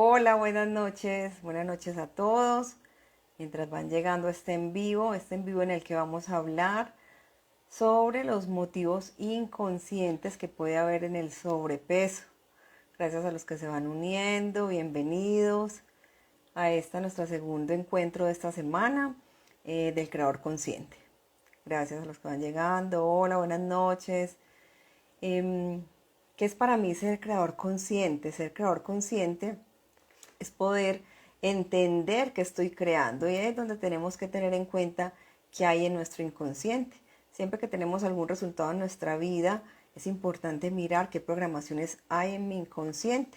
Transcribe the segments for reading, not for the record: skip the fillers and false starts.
Hola, buenas noches a todos. Mientras van llegando este en vivo en el que vamos a hablar sobre los motivos inconscientes que puede haber en el sobrepeso. Gracias a los que se van uniendo, bienvenidos a nuestro segundo encuentro de esta semana del Creador Consciente. Gracias a los que van llegando. Hola, buenas noches. ¿Qué es para mí ser creador consciente? Ser creador consciente es poder entender que estoy creando, y es donde tenemos que tener en cuenta qué hay en nuestro inconsciente. Siempre que tenemos algún resultado en nuestra vida, es importante mirar qué programaciones hay en mi inconsciente.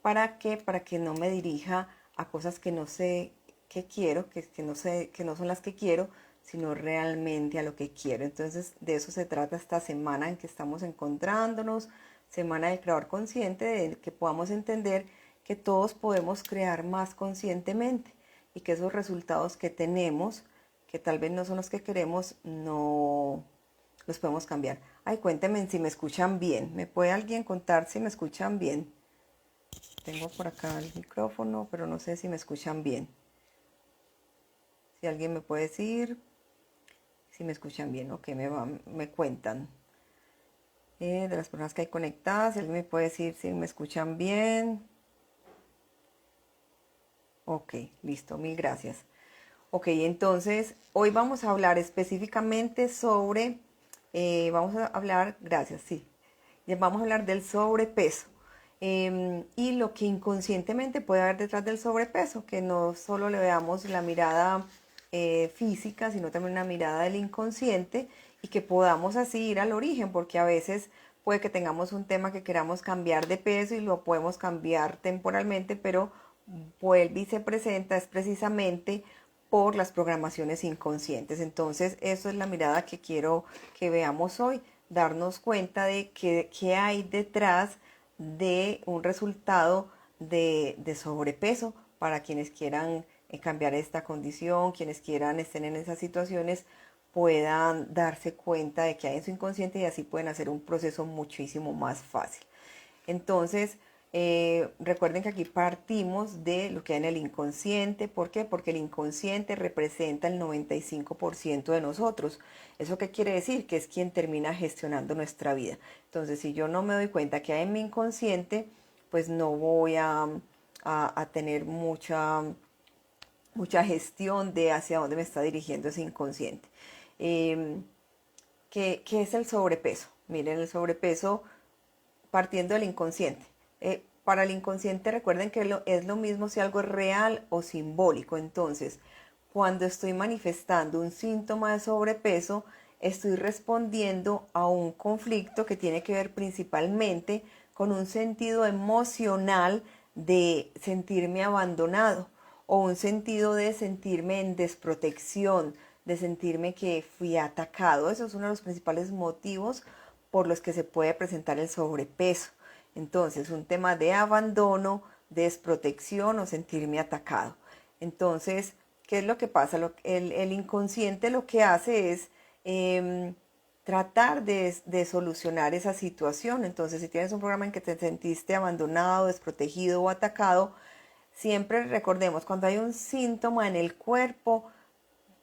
¿Para qué? Para que no me dirija a cosas que no sé que quiero, que no sé, que no son las que quiero, sino realmente a lo que quiero. Entonces, de eso se trata esta semana en que estamos encontrándonos, semana del creador consciente, de que podamos entender que todos podemos crear más conscientemente y que esos resultados que tenemos, que tal vez no son los que queremos, no los podemos cambiar. Ay, cuéntenme si me escuchan bien. ¿Me puede alguien contar si me escuchan bien? Tengo por acá el micrófono, pero no sé si me escuchan bien. Si alguien me puede decir si me escuchan bien o qué me cuentan. De las personas que hay conectadas, si alguien me puede decir si me escuchan bien. Ok, listo, mil gracias. Ok, entonces hoy vamos a hablar específicamente sobre, vamos a hablar, gracias, sí, vamos a hablar del sobrepeso y lo que inconscientemente puede haber detrás del sobrepeso, que no solo le veamos la mirada física, sino también una mirada del inconsciente y que podamos así ir al origen, porque a veces puede que tengamos un tema que queramos cambiar de peso y lo podemos cambiar temporalmente, pero vuelve y se presenta es precisamente por las programaciones inconscientes. Entonces, eso es la mirada que quiero que veamos hoy, darnos cuenta de qué hay detrás de un resultado de sobrepeso para quienes quieran cambiar esta condición, quienes quieran estén en esas situaciones, puedan darse cuenta de que hay en su inconsciente y así pueden hacer un proceso muchísimo más fácil. Entonces, recuerden que aquí partimos de lo que hay en el inconsciente. ¿Por qué? Porque el inconsciente representa el 95% de nosotros. ¿Eso qué quiere decir? Que es quien termina gestionando nuestra vida. Entonces, si yo no me doy cuenta que hay en mi inconsciente, pues no voy a tener mucha gestión de hacia dónde me está dirigiendo ese inconsciente. Eh, ¿Qué es el sobrepeso? Miren, el sobrepeso partiendo del inconsciente. Para el inconsciente recuerden que es lo mismo si algo es real o simbólico. Entonces, cuando estoy manifestando un síntoma de sobrepeso, estoy respondiendo a un conflicto que tiene que ver principalmente con un sentido emocional de sentirme abandonado o un sentido de sentirme en desprotección, de sentirme que fui atacado. Eso es uno de los principales motivos por los que se puede presentar el sobrepeso. Entonces, un tema de abandono, desprotección o sentirme atacado. Entonces, ¿qué es lo que pasa? El inconsciente lo que hace es tratar de solucionar esa situación. Entonces, si tienes un programa en que te sentiste abandonado, desprotegido o atacado, siempre recordemos, cuando hay un síntoma en el cuerpo,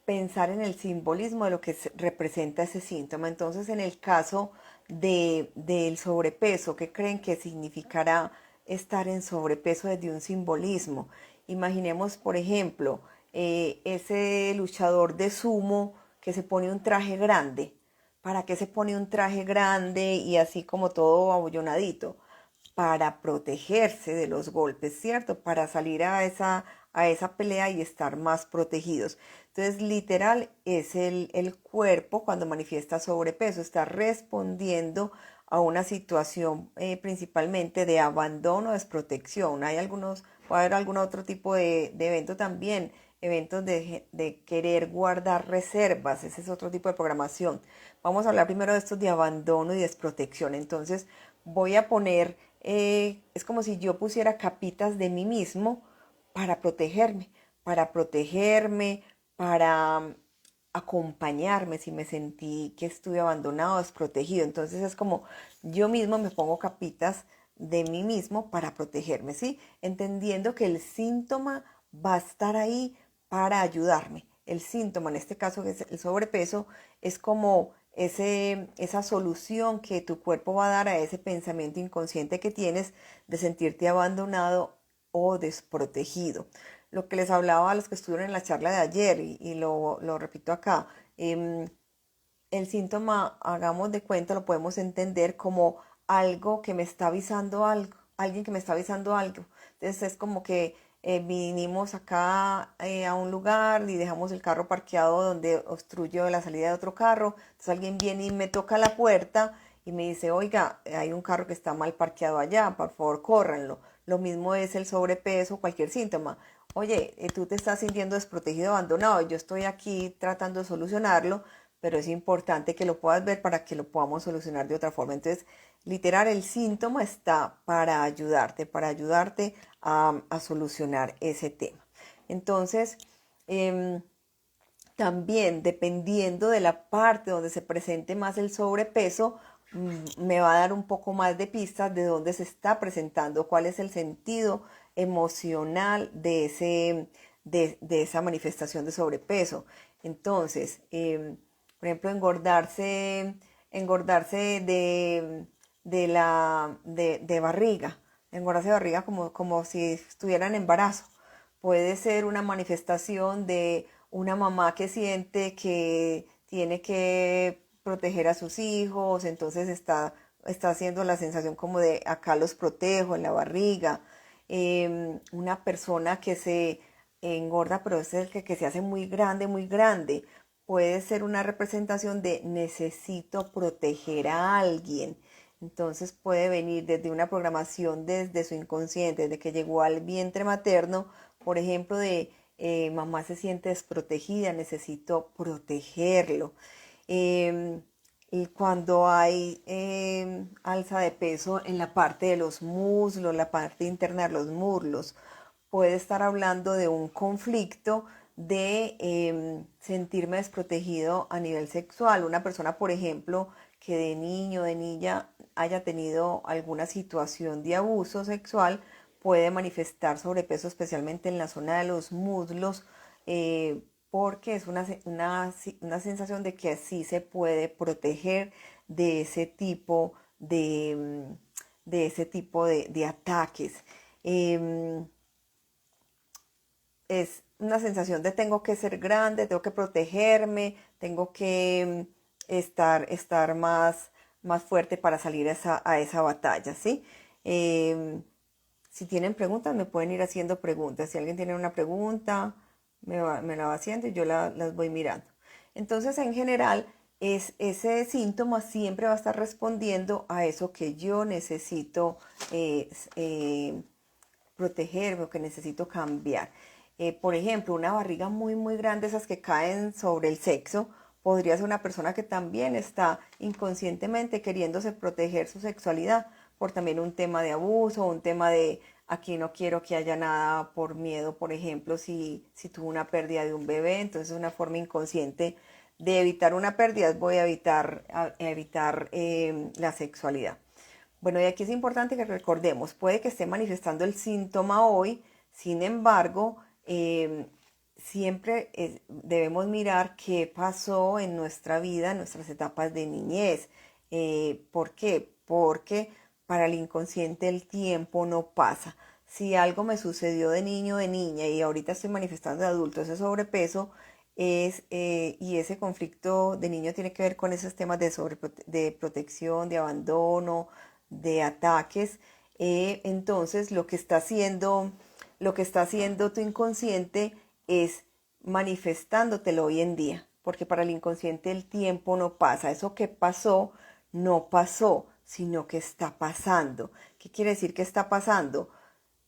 pensar en el simbolismo de lo que representa ese síntoma. Entonces, en el caso del sobrepeso, ¿qué creen que significará estar en sobrepeso desde un simbolismo? Imaginemos, por ejemplo, ese luchador de sumo que se pone un traje grande. ¿Para qué se pone un traje grande y así como todo abullonadito? Para protegerse de los golpes, ¿cierto? Para salir a esa pelea y estar más protegidos. Entonces, literal, es el cuerpo cuando manifiesta sobrepeso, está respondiendo a una situación principalmente de abandono, desprotección. Hay algunos, puede haber algún otro tipo de evento también, eventos de querer guardar reservas, ese es otro tipo de programación. Vamos a hablar primero de estos de abandono y desprotección. Entonces, voy a poner, es como si yo pusiera capitas de mí mismo para protegerme, para protegerme, para acompañarme si me sentí que estuve abandonado, desprotegido. Entonces es como yo mismo me pongo capitas de mí mismo para protegerme, ¿sí? Entendiendo que el síntoma va a estar ahí para ayudarme. El síntoma, en este caso, que es el sobrepeso, es como esa solución que tu cuerpo va a dar a ese pensamiento inconsciente que tienes de sentirte abandonado o desprotegido. Lo que les hablaba a los que estuvieron en la charla de ayer y lo repito acá, el síntoma, hagamos de cuenta, lo podemos entender como algo que me está avisando algo, alguien que me está avisando algo. Entonces es como que vinimos acá a un lugar y dejamos el carro parqueado donde obstruye la salida de otro carro. Entonces alguien viene y me toca la puerta y me dice, oiga, hay un carro que está mal parqueado allá, por favor, córranlo. Lo mismo es el sobrepeso, cualquier síntoma. Oye, tú te estás sintiendo desprotegido, abandonado. Yo estoy aquí tratando de solucionarlo, pero es importante que lo puedas ver para que lo podamos solucionar de otra forma. Entonces, literal, el síntoma está para ayudarte a solucionar ese tema. Entonces, también dependiendo de la parte donde se presente más el sobrepeso, me va a dar un poco más de pistas de dónde se está presentando, cuál es el sentido emocional de esa manifestación de sobrepeso. Entonces, por ejemplo, engordarse de barriga, engordarse de barriga como si estuviera en embarazo. Puede ser una manifestación de una mamá que siente que tiene que proteger a sus hijos, entonces está haciendo la sensación como de acá los protejo en la barriga. Una persona que se engorda, pero es el que se hace muy grande, muy grande. Puede ser una representación de necesito proteger a alguien. Entonces puede venir desde una programación desde su inconsciente, desde que llegó al vientre materno, por ejemplo, de mamá se siente desprotegida, necesito protegerlo. Y cuando hay alza de peso en la parte de los muslos, la parte interna de los muslos, puede estar hablando de un conflicto de sentirme desprotegido a nivel sexual. Una persona, por ejemplo, que de niño, de niña haya tenido alguna situación de abuso sexual, puede manifestar sobrepeso especialmente en la zona de los muslos, porque es una sensación de que así se puede proteger de ese tipo de ataques. Es una sensación de tengo que ser grande, tengo que protegerme, tengo que estar más fuerte para salir a esa batalla, ¿sí? Si tienen preguntas, me pueden ir haciendo preguntas. Si alguien tiene una pregunta, me la va haciendo y yo las voy mirando. Entonces, en general, ese síntoma siempre va a estar respondiendo a eso que yo necesito protegerme o que necesito cambiar. Por ejemplo, una barriga muy, muy grande, esas que caen sobre el sexo, podría ser una persona que también está inconscientemente queriéndose proteger su sexualidad por también un tema de abuso, un tema de aquí no quiero que haya nada por miedo, por ejemplo, si tuvo una pérdida de un bebé, entonces una forma inconsciente de evitar una pérdida, voy a evitar la sexualidad. Bueno, y aquí es importante que recordemos, puede que esté manifestando el síntoma hoy, sin embargo, siempre debemos mirar qué pasó en nuestra vida, en nuestras etapas de niñez. ¿Por qué? Porque para el inconsciente el tiempo no pasa. Si algo me sucedió de niño o de niña y ahorita estoy manifestando de adulto ese sobrepeso, y ese conflicto de niño tiene que ver con esos temas de protección, de abandono, de ataques, entonces lo que está haciendo tu inconsciente es manifestándotelo hoy en día, porque para el inconsciente el tiempo no pasa, eso que pasó no pasó, sino que está pasando. ¿Qué quiere decir que está pasando?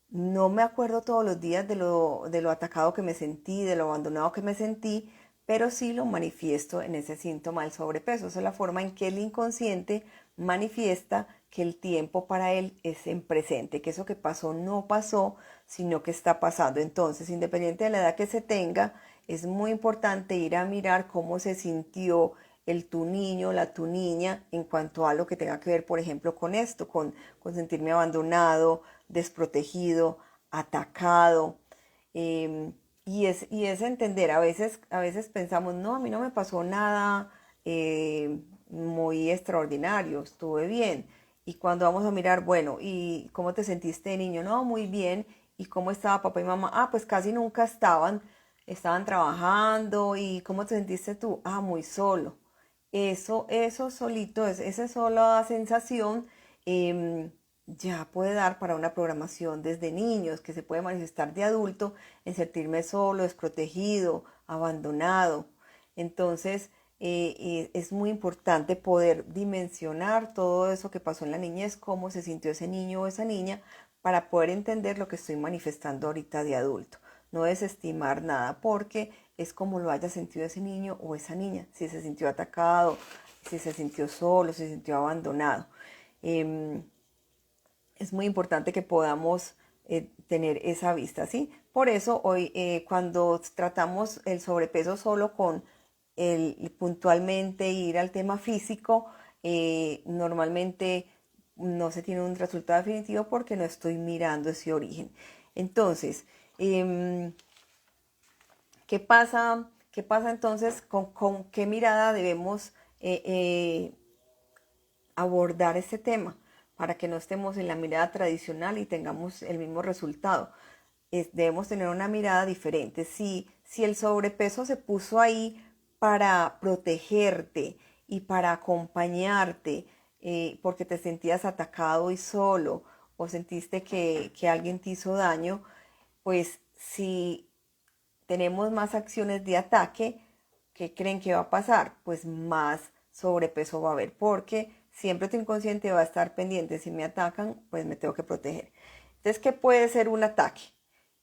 No me acuerdo todos los días de lo atacado que me sentí, de lo abandonado que me sentí, pero sí lo manifiesto en ese síntoma del sobrepeso. Esa es la forma en que el inconsciente manifiesta que el tiempo para él es en presente, que eso que pasó no pasó, sino que está pasando. Entonces, independiente de la edad que se tenga, es muy importante ir a mirar cómo se sintió el tu niño, la tu niña, en cuanto a lo que tenga que ver, por ejemplo, con esto, con sentirme abandonado, desprotegido, atacado. em, y es entender, a veces pensamos, no, a mí no me pasó nada muy extraordinario, estuve bien. Y cuando vamos a mirar, bueno, ¿y cómo te sentiste de niño? No, muy bien. ¿Y cómo estaba papá y mamá? Ah, pues casi nunca estaban trabajando. ¿Y cómo te sentiste tú? Ah, muy solo. Eso solito, esa sola sensación em, ya puede dar para una programación desde niños, que se puede manifestar de adulto en sentirme solo, desprotegido, abandonado. Entonces, es muy importante poder dimensionar todo eso que pasó en la niñez, cómo se sintió ese niño o esa niña, para poder entender lo que estoy manifestando ahorita de adulto. No desestimar nada, porque es como lo haya sentido ese niño o esa niña, si se sintió atacado, si se sintió solo, si se sintió abandonado. Em, es muy importante que podamos tener esa vista, ¿sí? Por eso hoy, cuando tratamos el sobrepeso solo con el puntualmente ir al tema físico, normalmente no se tiene un resultado definitivo porque no estoy mirando ese origen. Entonces, ¿qué pasa? ¿Qué pasa entonces? ¿Con qué mirada debemos abordar este tema para que no estemos en la mirada tradicional y tengamos el mismo resultado? Debemos tener una mirada diferente. Si el sobrepeso se puso ahí para protegerte y para acompañarte, porque te sentías atacado y solo, o sentiste que alguien te hizo daño, pues si tenemos más acciones de ataque, ¿qué creen que va a pasar? Pues más sobrepeso va a haber, porque siempre tu inconsciente va a estar pendiente. Si me atacan, pues me tengo que proteger. Entonces, ¿qué puede ser un ataque?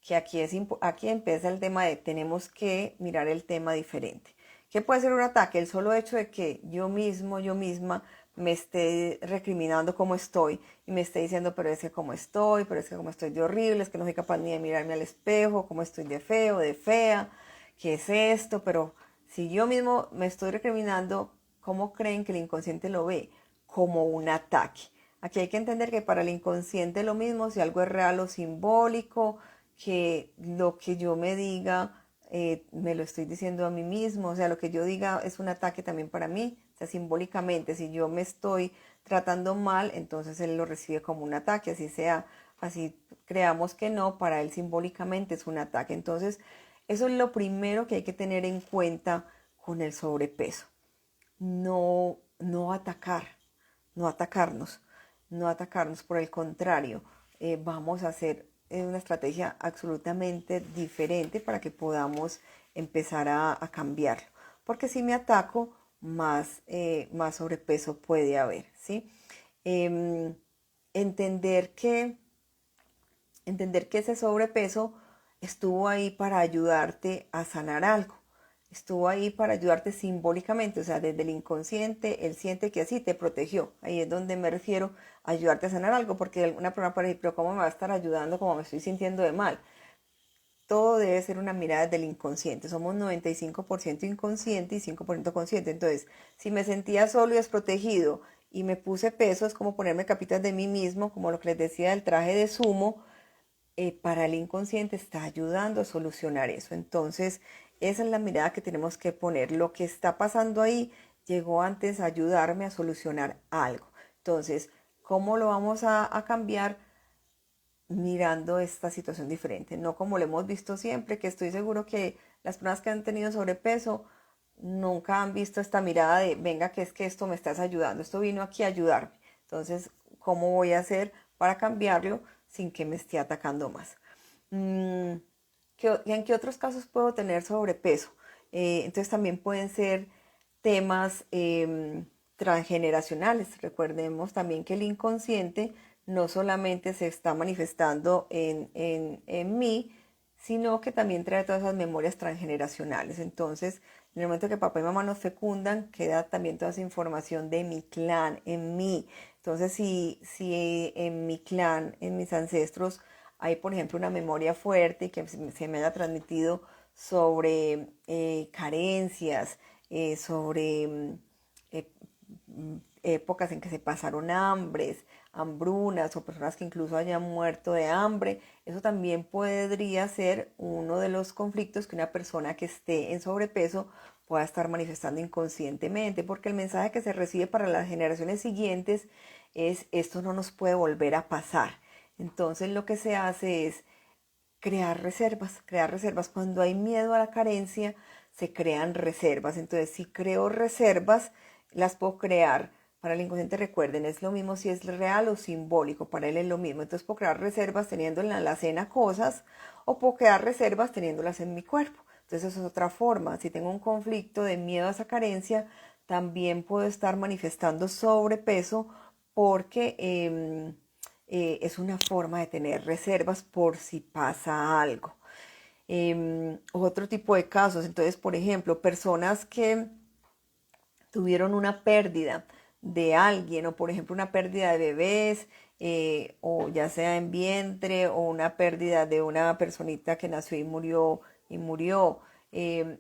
Que aquí empieza el tema de tenemos que mirar el tema diferente. ¿Qué puede ser un ataque? El solo hecho de que yo mismo, yo misma me esté recriminando cómo estoy y me esté diciendo, pero es que cómo estoy, pero es que cómo estoy de horrible, es que no soy capaz ni de mirarme al espejo, cómo estoy de feo, de fea, qué es esto. Pero si yo mismo me estoy recriminando, ¿cómo creen que el inconsciente lo ve? Como un ataque. Aquí hay que entender que para el inconsciente lo mismo, si algo es real o simbólico, que lo que yo me diga me lo estoy diciendo a mí mismo, o sea, lo que yo diga es un ataque también para mí, o sea, simbólicamente, si yo me estoy tratando mal, entonces él lo recibe como un ataque, así sea, así creamos que no, para él simbólicamente es un ataque. Entonces, eso es lo primero que hay que tener en cuenta con el sobrepeso. No atacar, no atacarnos, no atacarnos, por el contrario, vamos a hacer una estrategia absolutamente diferente para que podamos empezar a cambiarlo. Porque si me ataco, más sobrepeso puede haber, ¿sí? Em, entender que, entender que ese sobrepeso estuvo ahí para ayudarte a sanar algo. Estuvo ahí para ayudarte simbólicamente, o sea, desde el inconsciente, él siente que así te protegió. Ahí es donde me refiero a ayudarte a sanar algo, porque una persona puede decir, pero ¿cómo me va a estar ayudando como me estoy sintiendo de mal? Todo debe ser una mirada del inconsciente. Somos 95% inconsciente y 5% consciente. Entonces, si me sentía solo y desprotegido y me puse peso, es como ponerme capitas de mí mismo, como lo que les decía del traje de sumo. Para el inconsciente está ayudando a solucionar eso. Entonces, esa es la mirada que tenemos que poner. Lo que está pasando ahí llegó antes a ayudarme a solucionar algo. Entonces, ¿cómo lo vamos a cambiar? Mirando esta situación diferente, no como lo hemos visto siempre, que estoy seguro que las personas que han tenido sobrepeso nunca han visto esta mirada de, venga, que es que esto me estás ayudando, esto vino aquí a ayudarme. Entonces, ¿cómo voy a hacer para cambiarlo sin que me esté atacando más? Mm, ¿En qué otros casos puedo tener sobrepeso? Entonces también pueden ser temas transgeneracionales. Recordemos también que el inconsciente no solamente se está manifestando en mí, sino que también trae todas esas memorias transgeneracionales. Entonces, en el momento que papá y mamá nos fecundan, queda también toda esa información de mi clan, en mí. Entonces, si en mi clan, en mis ancestros, hay, por ejemplo, una memoria fuerte y que se me haya transmitido sobre carencias, sobre épocas en que se pasaron hambres, hambrunas o personas que incluso hayan muerto de hambre. Eso también podría ser uno de los conflictos que una persona que esté en sobrepeso pueda estar manifestando inconscientemente, porque el mensaje que se recibe para las generaciones siguientes es esto no nos puede volver a pasar. Entonces lo que se hace es crear reservas, crear reservas. Cuando hay miedo a la carencia, se crean reservas. Entonces, si creo reservas, las puedo crear. Para el inconsciente, recuerden, es lo mismo si es real o simbólico, para él es lo mismo. Entonces, puedo crear reservas teniendo en la alacena cosas o puedo crear reservas teniéndolas en mi cuerpo. Entonces, eso es otra forma. Si tengo un conflicto de miedo a esa carencia, también puedo estar manifestando sobrepeso porque es una forma de tener reservas por si pasa algo. Otro tipo de casos, entonces, por ejemplo, personas que tuvieron una pérdida de alguien o, por ejemplo, una pérdida de bebés, o ya sea en vientre o una pérdida de una personita que nació y murió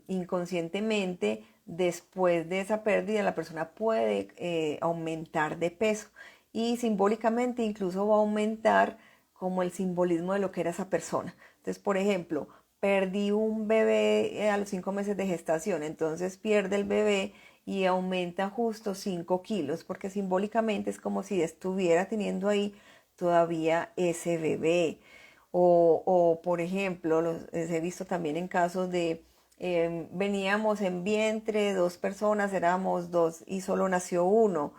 inconscientemente. Después de esa pérdida, la persona puede aumentar de peso y simbólicamente incluso va a aumentar como el simbolismo de lo que era esa persona. Entonces, por ejemplo, perdí un bebé a los 5 meses de gestación, entonces pierde el bebé y aumenta justo 5 kilos, porque simbólicamente es como si estuviera teniendo ahí todavía ese bebé. Por ejemplo, he visto también en casos de veníamos en vientre, dos personas, éramos dos y solo nació uno,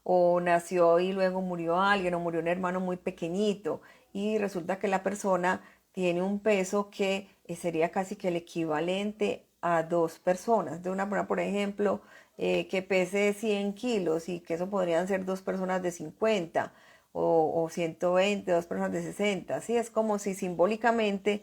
o nació y luego murió alguien, o murió un hermano muy pequeñito, y resulta que la persona tiene un peso que sería casi que el equivalente a dos personas. De una persona, por ejemplo, que pese 100 kilos y que eso podrían ser dos personas de 50 o 120, dos personas de 60. Así es como si simbólicamente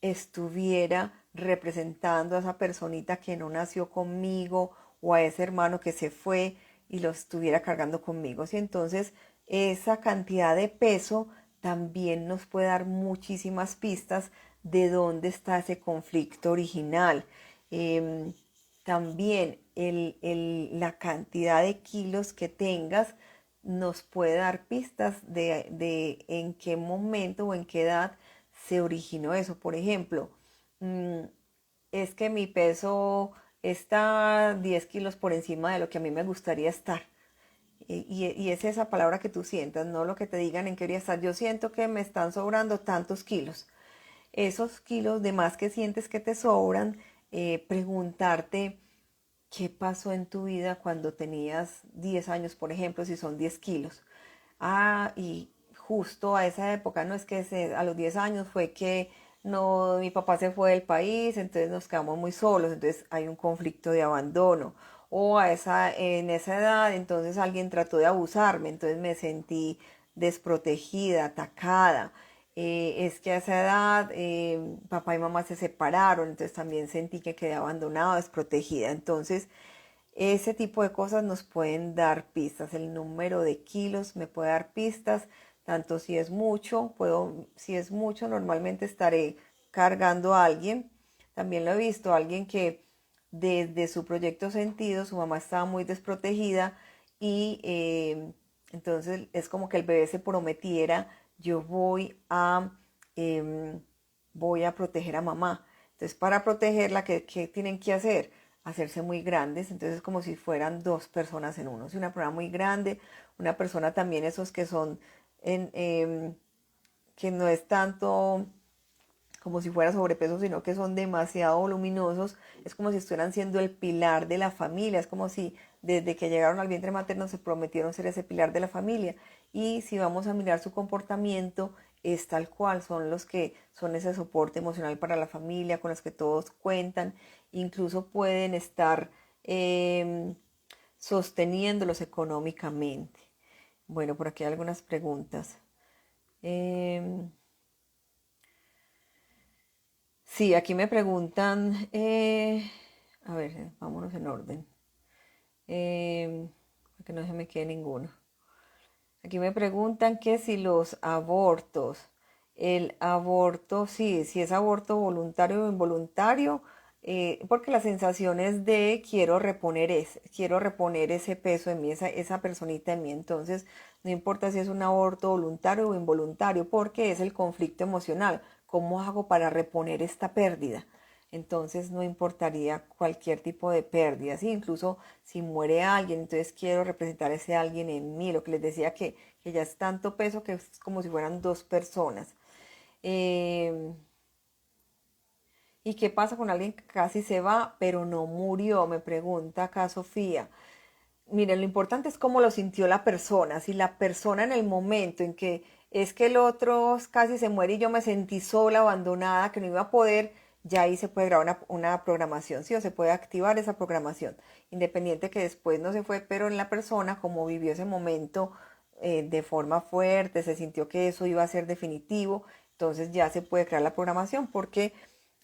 estuviera representando a esa personita que no nació conmigo o a ese hermano que se fue y lo estuviera cargando conmigo. ¿Sí? Entonces, esa cantidad de peso también nos puede dar muchísimas pistas de dónde está ese conflicto original. Em, También la cantidad de kilos que tengas nos puede dar pistas de en qué momento o en qué edad se originó eso. Por ejemplo, mm, es que mi peso está 10 kilos por encima de lo que a mí me gustaría estar. Y es esa palabra que tú sientas, no lo que te digan en qué quería estar. Yo siento que me están sobrando tantos kilos. Esos kilos de más que sientes que te sobran, preguntarte qué pasó en tu vida cuando tenías 10 años, por ejemplo, si son 10 kilos. Ah, y justo a esa época, no es que a los 10 años fue que no, mi papá se fue del país, entonces nos quedamos muy solos, entonces hay un conflicto de abandono. O en esa edad, entonces alguien trató de abusarme, entonces me sentí desprotegida, atacada. Es que a esa edad papá y mamá se separaron, entonces también sentí que quedé abandonada, desprotegida. Entonces, ese tipo de cosas nos pueden dar pistas. El número de kilos me puede dar pistas, tanto si es mucho, si es mucho, normalmente estaré cargando a alguien. También lo he visto, alguien que desde su proyecto sentido, su mamá estaba muy desprotegida y entonces es como que el bebé se prometiera, yo em, voy a proteger a mamá. Entonces, para protegerla, ¿qué tienen que hacer? Hacerse muy grandes, entonces es como si fueran dos personas en uno. Si una persona muy grande, una persona también esos que son en, que no es tanto como si fuera sobrepeso, sino que son demasiado voluminosos, es como si estuvieran siendo el pilar de la familia, es como si desde que llegaron al vientre materno se prometieron ser ese pilar de la familia. Y si vamos a mirar su comportamiento, es tal cual, son los que son ese soporte emocional para la familia, con los que todos cuentan, incluso pueden estar sosteniéndolos económicamente. Bueno, por aquí hay algunas preguntas. Em, Sí, aquí me preguntan, a ver, vámonos en orden, para que no se me quede ninguno. Aquí me preguntan que si los abortos, el aborto, sí, si es aborto voluntario o involuntario, porque la sensación es de quiero reponer ese peso en mí, esa personita en mí. Entonces, no importa si es un aborto voluntario o involuntario, porque es el conflicto emocional. ¿Cómo hago para reponer esta pérdida? Entonces, no importaría cualquier tipo de pérdida, ¿sí? Incluso si muere alguien, entonces quiero representar a ese alguien en mí. Lo que les decía que ya es tanto peso que es como si fueran dos personas. Eh, ¿Y qué pasa con alguien que casi se va, pero no murió? Me pregunta acá Sofía. Miren, lo importante es cómo lo sintió la persona. Si la persona en el momento en que es que el otro casi se muere y yo me sentí sola, abandonada, que no iba a poder, ya ahí se puede grabar una programación, ¿sí? O se puede activar esa programación. Independiente que después no se fue, pero en la persona, como vivió ese momento de forma fuerte, se sintió que eso iba a ser definitivo, entonces ya se puede crear la programación porque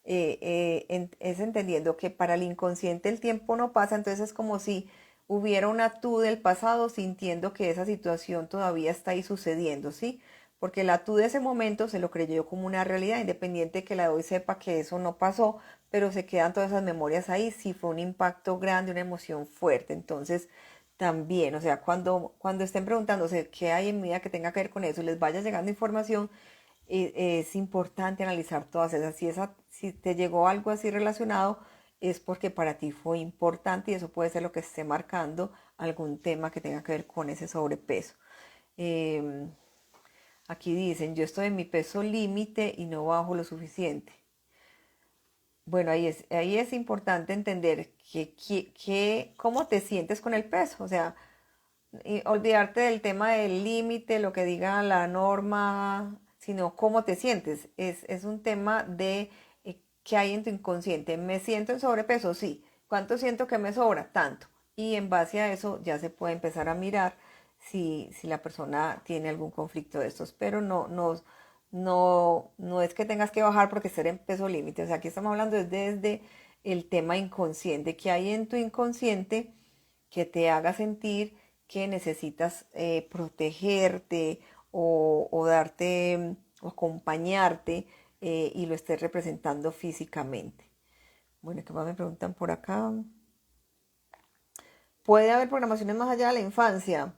es entendiendo que para el inconsciente el tiempo no pasa, entonces es como si hubiera una tú del pasado sintiendo que esa situación todavía está ahí sucediendo, ¿sí? Porque la tú de ese momento se lo creyó como una realidad, independiente que la de hoy sepa que eso no pasó, pero se quedan todas esas memorias ahí, sí fue un impacto grande, una emoción fuerte. Entonces, también, o sea, cuando estén preguntándose qué hay en mi vida que tenga que ver con eso, les vaya llegando información, es importante analizar todas esas. Si te llegó algo así relacionado, es porque para ti fue importante y eso puede ser lo que esté marcando algún tema que tenga que ver con ese sobrepeso. Eh, Aquí dicen, yo estoy en mi peso límite y no bajo lo suficiente. Bueno, ahí es importante entender cómo te sientes con el peso. O sea, y olvidarte del tema del límite, lo que diga la norma, sino cómo te sientes. Es un tema de qué hay en tu inconsciente. ¿Me siento en sobrepeso? Sí. ¿Cuánto siento que me sobra? Tanto. Y en base a eso ya se puede empezar a mirar si la persona tiene algún conflicto de estos. Pero no es que tengas que bajar porque estés en peso límite. O sea, aquí estamos hablando desde el tema inconsciente. ¿Qué hay en tu inconsciente que te haga sentir que necesitas protegerte o darte o acompañarte y lo estés representando físicamente? Bueno, ¿qué más me preguntan por acá? ¿Puede haber programaciones más allá de la infancia?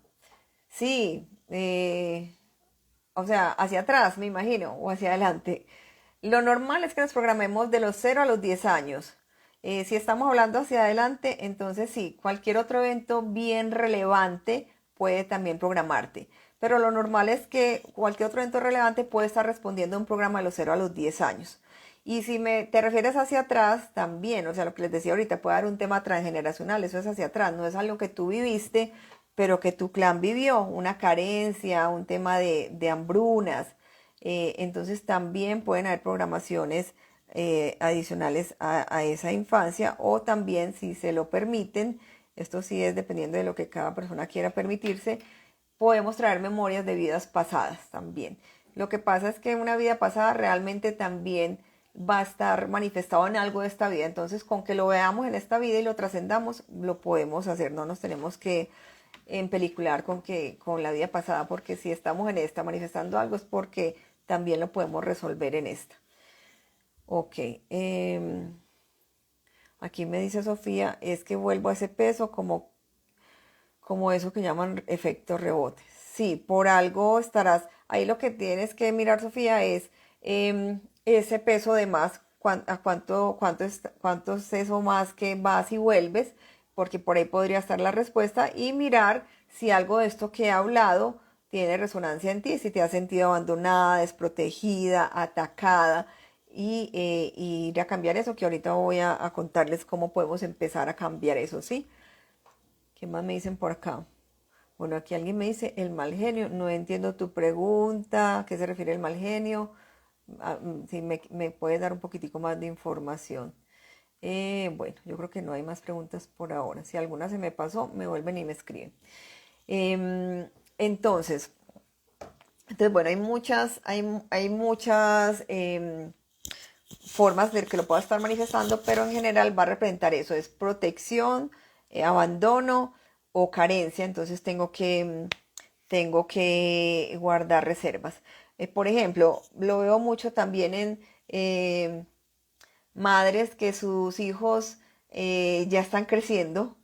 Sí, o sea, hacia atrás, me imagino, o hacia adelante. Lo normal es que nos programemos de los 0 a los 10 años. Si estamos hablando hacia adelante, entonces sí, cualquier otro evento bien relevante puede también programarte. Pero lo normal es que cualquier otro evento relevante puede estar respondiendo a un programa de los 0 a los 10 años. Y si te refieres hacia atrás, también, o sea, lo que les decía ahorita, puede haber un tema transgeneracional, eso es hacia atrás, no es algo que tú viviste, pero que tu clan vivió, una carencia, un tema de hambrunas. Entonces también pueden haber programaciones adicionales a esa infancia o también si se lo permiten, esto sí es dependiendo de lo que cada persona quiera permitirse, podemos traer memorias de vidas pasadas también. Lo que pasa es que una vida pasada realmente también va a estar manifestado en algo de esta vida. Entonces, con que lo veamos en esta vida y lo trascendamos, lo podemos hacer. No nos tenemos que empelicular con la vida pasada, porque si estamos en esta manifestando algo es porque también lo podemos resolver en esta. Ok. Aquí me dice Sofía, es que vuelvo a ese peso como eso que llaman efecto rebote. Sí, por algo estarás. Ahí lo que tienes que mirar, Sofía, es ese peso de más, cuánto es eso más que vas y vuelves, porque por ahí podría estar la respuesta, y mirar si algo de esto que he hablado tiene resonancia en ti, si te has sentido abandonada, desprotegida, atacada, y ir a cambiar eso, que ahorita voy a contarles cómo podemos empezar a cambiar eso, ¿sí? ¿Qué más me dicen por acá? Bueno, aquí alguien me dice el mal genio. No entiendo tu pregunta. ¿A qué se refiere el mal genio? Si me puedes dar un poquitico más de información. Bueno, yo creo que no hay más preguntas por ahora. Si alguna se me pasó, me vuelven y me escriben. Em, entonces, bueno, hay muchas formas de que lo pueda estar manifestando, pero en general va a representar eso, es protección, abandono o carencia, entonces tengo que guardar reservas. Por ejemplo, lo veo mucho también madres que sus hijos ya están creciendo,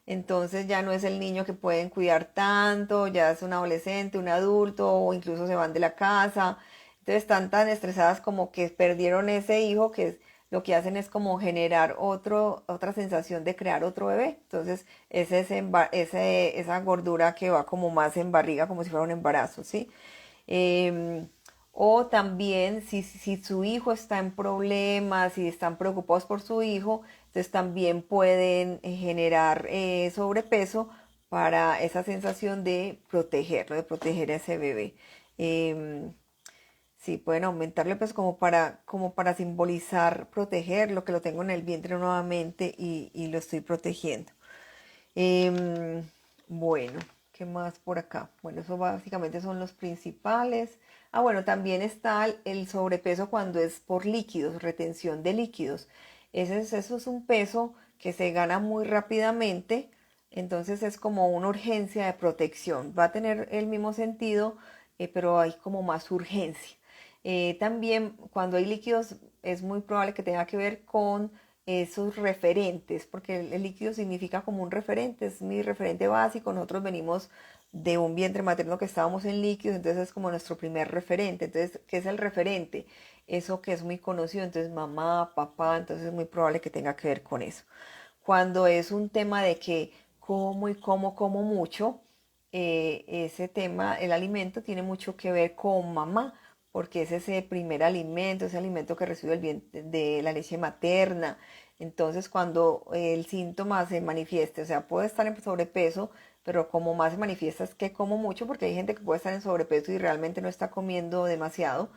entonces ya no es el niño que pueden cuidar tanto, ya es un adolescente, un adulto, o incluso se van de la casa. Entonces están tan estresadas como que perdieron ese hijo que lo que hacen es como generar otra sensación de crear otro bebé. Entonces esa gordura que va como más en barriga, como si fuera un embarazo, ¿sí? Em, o también si su hijo está en problemas, si están preocupados por su hijo, entonces también pueden generar sobrepeso para esa sensación de protegerlo, de proteger a ese bebé. Em, sí, pueden aumentarle pues como para simbolizar protegerlo, que lo tengo en el vientre nuevamente y lo estoy protegiendo. Em, bueno, ¿qué más por acá? Bueno, eso básicamente son los principales. Ah, bueno, también está el sobrepeso cuando es por líquidos, retención de líquidos. Eso es un peso que se gana muy rápidamente, entonces es como una urgencia de protección. Va a tener el mismo sentido, pero hay como más urgencia. También cuando hay líquidos es muy probable que tenga que ver con esos referentes, porque el líquido significa como un referente, es mi referente básico. Nosotros venimos de un vientre materno que estábamos en líquidos, entonces es como nuestro primer referente. Entonces, ¿qué es el referente? Eso que es muy conocido, entonces mamá, papá, entonces es muy probable que tenga que ver con eso. Cuando es un tema de que como y como mucho, ese tema, el alimento, tiene mucho que ver con mamá, porque es ese primer alimento, ese alimento que recibe el vientre de la leche materna. Entonces, cuando el síntoma se manifieste, o sea, puede estar en sobrepeso, pero como más se manifiesta es que como mucho, porque hay gente que puede estar en sobrepeso y realmente no está comiendo demasiado,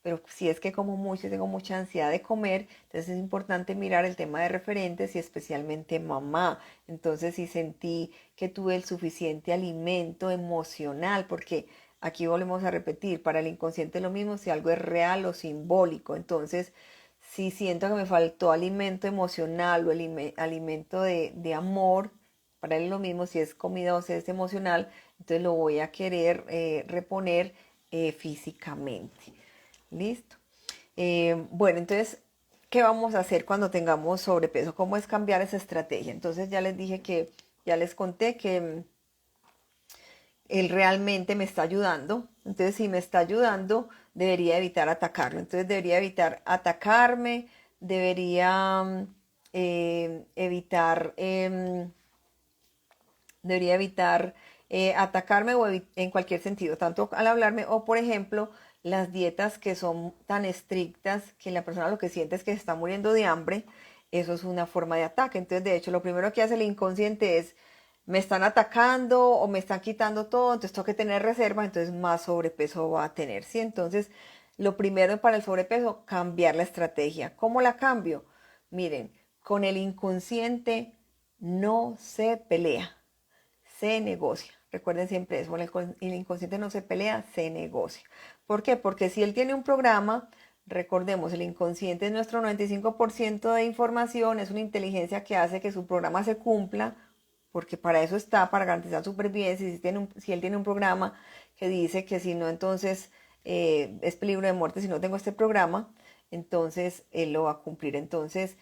pero si es que como mucho y tengo mucha ansiedad de comer, entonces es importante mirar el tema de referentes y especialmente mamá. Entonces, si sentí que tuve el suficiente alimento emocional, porque aquí volvemos a repetir, para el inconsciente lo mismo si algo es real o simbólico. Entonces, si siento que me faltó alimento emocional o alimento de amor, para él lo mismo si es comida o si es emocional, entonces lo voy a querer reponer físicamente. ¿Listo? Bueno, entonces, ¿qué vamos a hacer cuando tengamos sobrepeso? ¿Cómo es cambiar esa estrategia? Entonces ya les dije que, ya les conté que él realmente me está ayudando. Entonces, si me está ayudando, debería evitar atacarlo. Entonces, debería evitar atacarme, debería evitar, atacarme o en cualquier sentido, tanto al hablarme o, por ejemplo, las dietas que son tan estrictas que la persona lo que siente es que se está muriendo de hambre. Eso es una forma de ataque. Entonces, de hecho, lo primero que hace el inconsciente es me están atacando o me están quitando todo, entonces tengo que tener reserva, entonces más sobrepeso va a tener, ¿sí? Entonces, lo primero para el sobrepeso, cambiar la estrategia. ¿Cómo la cambio? Miren, con el inconsciente no se pelea, se negocia. Recuerden siempre eso, el inconsciente no se pelea, se negocia. ¿Por qué? Porque si él tiene un programa, recordemos, el inconsciente es nuestro 95% de información, es una inteligencia que hace que su programa se cumpla, porque para eso está, para garantizar supervivencia. Si él tiene un programa que dice que si no, entonces es peligro de muerte si no tengo este programa, entonces él lo va a cumplir. Entonces,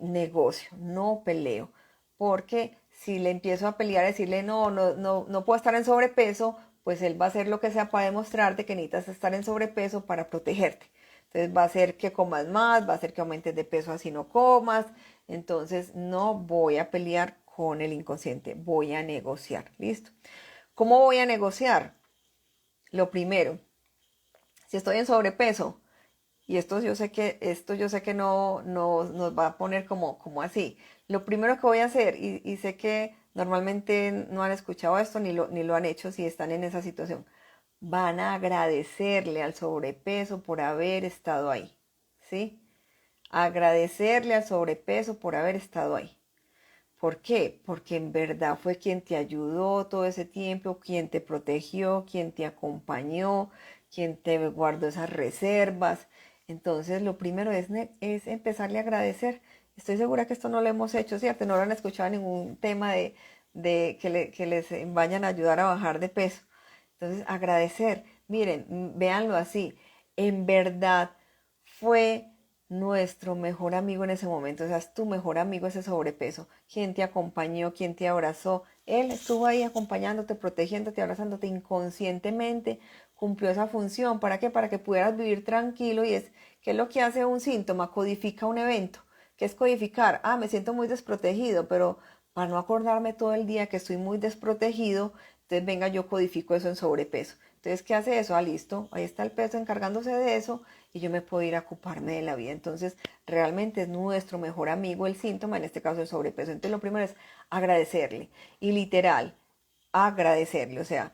negocio, no peleo, porque si le empiezo a pelear, a decirle no puedo estar en sobrepeso, pues él va a hacer lo que sea para demostrarte que necesitas estar en sobrepeso para protegerte. Entonces va a hacer que comas más, va a hacer que aumentes de peso así no comas. Entonces no voy a pelear con el inconsciente, voy a negociar. ¿Listo? ¿Cómo voy a negociar? Lo primero, si estoy en sobrepeso, y esto yo sé que no nos va a poner como así. Lo primero que voy a hacer, y sé que normalmente no han escuchado esto ni lo han hecho si están en esa situación, van a agradecerle al sobrepeso por haber estado ahí, ¿sí? Agradecerle al sobrepeso por haber estado ahí. ¿Por qué? Porque en verdad fue quien te ayudó todo ese tiempo, quien te protegió, quien te acompañó, quien te guardó esas reservas. Entonces, lo primero es empezarle a agradecer. Estoy segura que esto no lo hemos hecho, ¿cierto? No lo han escuchado en ningún tema de que les vayan a ayudar a bajar de peso. Entonces, agradecer. Miren, véanlo así. En verdad fue nuestro mejor amigo en ese momento. O sea, es tu mejor amigo ese sobrepeso. ¿Quién te acompañó? ¿Quién te abrazó? Él estuvo ahí acompañándote, protegiéndote, abrazándote inconscientemente. Cumplió esa función. ¿Para qué? Para que pudieras vivir tranquilo. Y es, ¿qué es lo que hace un síntoma? Codifica un evento. ¿Qué es codificar? Ah, me siento muy desprotegido, pero para no acordarme todo el día que estoy muy desprotegido, entonces venga, yo codifico eso en sobrepeso. Entonces, ¿qué hace eso? Ah, listo, ahí está el peso encargándose de eso y yo me puedo ir a ocuparme de la vida. Entonces, realmente es nuestro mejor amigo el síntoma, en este caso el sobrepeso. Entonces, lo primero es agradecerle y literal, agradecerle, o sea,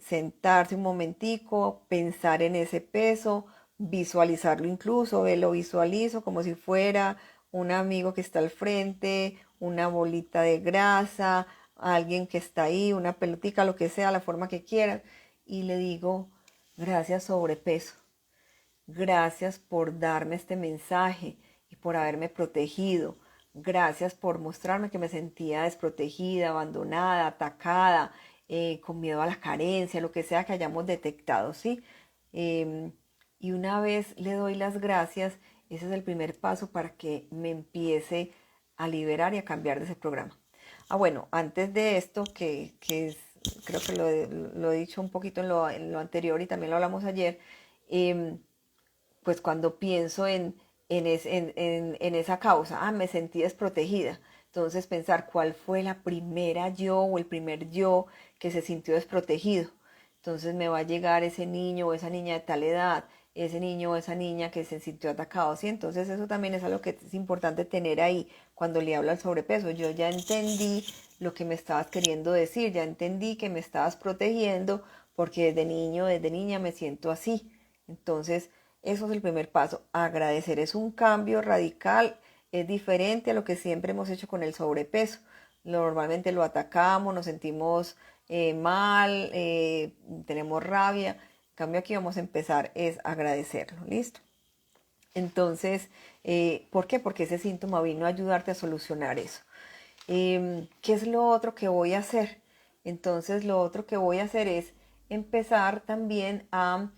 sentarse un momentico, pensar en ese peso, visualizarlo incluso, lo visualizo como si fuera un amigo que está al frente, una bolita de grasa, alguien que está ahí, una pelotica, lo que sea, la forma que quieras, y le digo, gracias sobrepeso, gracias por darme este mensaje y por haberme protegido. Gracias por mostrarme que me sentía desprotegida, abandonada, atacada, con miedo a la carencia, lo que sea que hayamos detectado, ¿sí? Em, y una vez le doy las gracias, ese es el primer paso para que me empiece a liberar y a cambiar de ese programa. Ah, bueno, antes de esto, creo que lo he dicho un poquito en lo anterior y también lo hablamos ayer, em, pues cuando pienso en esa causa, ah, me sentí desprotegida. Entonces pensar cuál fue la primera yo o el primer yo que se sintió desprotegido. Entonces me va a llegar ese niño o esa niña de tal edad, ese niño o esa niña que se sintió atacado, ¿sí? Entonces eso también es algo que es importante tener ahí cuando le hablo al sobrepeso. Yo ya entendí lo que me estabas queriendo decir, ya entendí que me estabas protegiendo porque desde niño, desde niña me siento así. Entonces, eso es el primer paso. Agradecer es un cambio radical, es diferente a lo que siempre hemos hecho con el sobrepeso. Normalmente lo atacamos, nos sentimos mal, tenemos rabia. En cambio aquí vamos a empezar es agradecerlo, ¿listo? Entonces, ¿por qué? Porque ese síntoma vino a ayudarte a solucionar eso. ¿Qué es lo otro que voy a hacer? Entonces, lo otro que voy a hacer es empezar también a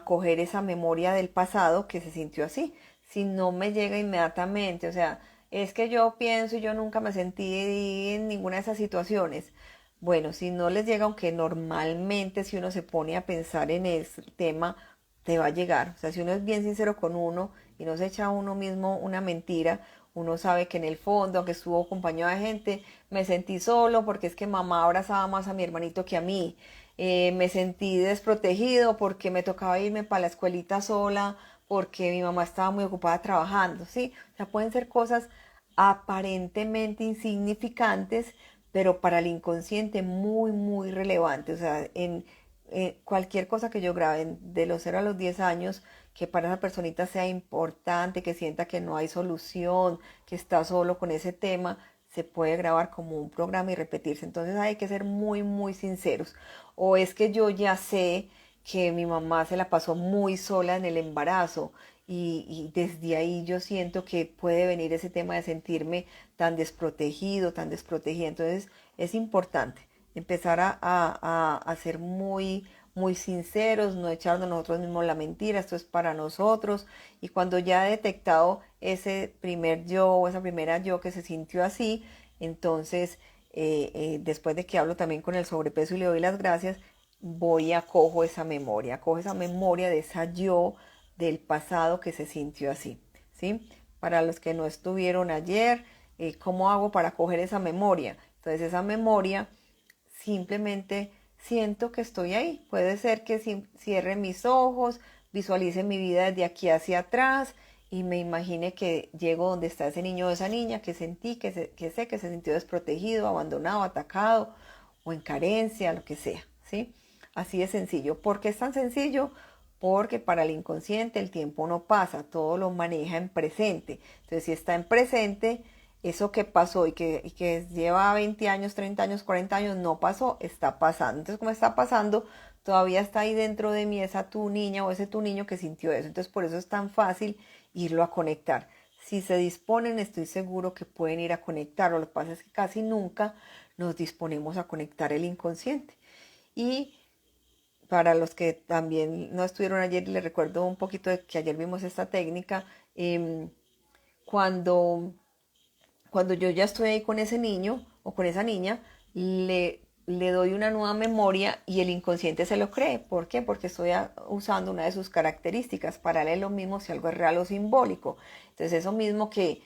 coger esa memoria del pasado que se sintió así. Si no me llega inmediatamente, o sea, es que yo pienso y yo nunca me sentí en ninguna de esas situaciones. Bueno, si no les llega, aunque normalmente si uno se pone a pensar en el tema, te va a llegar. O sea, si uno es bien sincero con uno y no se echa a uno mismo una mentira, uno sabe que en el fondo, aunque estuvo acompañado de gente, me sentí solo porque es que mamá abrazaba más a mi hermanito que a mí. Me sentí desprotegido porque me tocaba irme para la escuelita sola, porque mi mamá estaba muy ocupada trabajando, ¿sí? O sea, pueden ser cosas aparentemente insignificantes, pero para el inconsciente muy, muy relevantes. O sea, en cualquier cosa que yo grabe de los 0 a los 10 años, que para esa personita sea importante, que sienta que no hay solución, que está solo con ese tema, se puede grabar como un programa y repetirse. Entonces hay que ser muy, muy sinceros. O es que yo ya sé que mi mamá se la pasó muy sola en el embarazo y desde ahí yo siento que puede venir ese tema de sentirme tan desprotegido, tan desprotegida. Entonces es importante empezar a ser muy, muy sinceros, no echarnos nosotros mismos la mentira, esto es para nosotros. Y cuando ya he detectado ese primer yo o esa primera yo que se sintió así, entonces después de que hablo también con el sobrepeso y le doy las gracias, voy a cojo esa memoria de esa yo del pasado que se sintió así, ¿sí? Para los que no estuvieron ayer, ¿cómo hago para coger esa memoria? Entonces esa memoria simplemente siento que estoy ahí. Puede ser que cierre mis ojos, visualice mi vida desde aquí hacia atrás y me imagine que llego donde está ese niño o esa niña que sentí, que sé que se sintió desprotegido, abandonado, atacado o en carencia, lo que sea, ¿sí? Así de sencillo. ¿Por qué es tan sencillo? Porque para el inconsciente el tiempo no pasa, todo lo maneja en presente. Entonces, si está en presente, eso que pasó y que lleva 20 años, 30 años, 40 años, no pasó, está pasando. Entonces, como está pasando, todavía está ahí dentro de mí esa tu niña o ese tu niño que sintió eso. Entonces, por eso es tan fácil irlo a conectar. Si se disponen, estoy seguro que pueden ir a conectarlo. Lo que pasa es que casi nunca nos disponemos a conectar el inconsciente. Y para los que también no estuvieron ayer, les recuerdo un poquito de que ayer vimos esta técnica. Cuando cuando yo ya estoy ahí con ese niño o con esa niña, le doy una nueva memoria y el inconsciente se lo cree. ¿Por qué? Porque estoy usando una de sus características. Para él es lo mismo si algo es real o simbólico. Entonces eso mismo que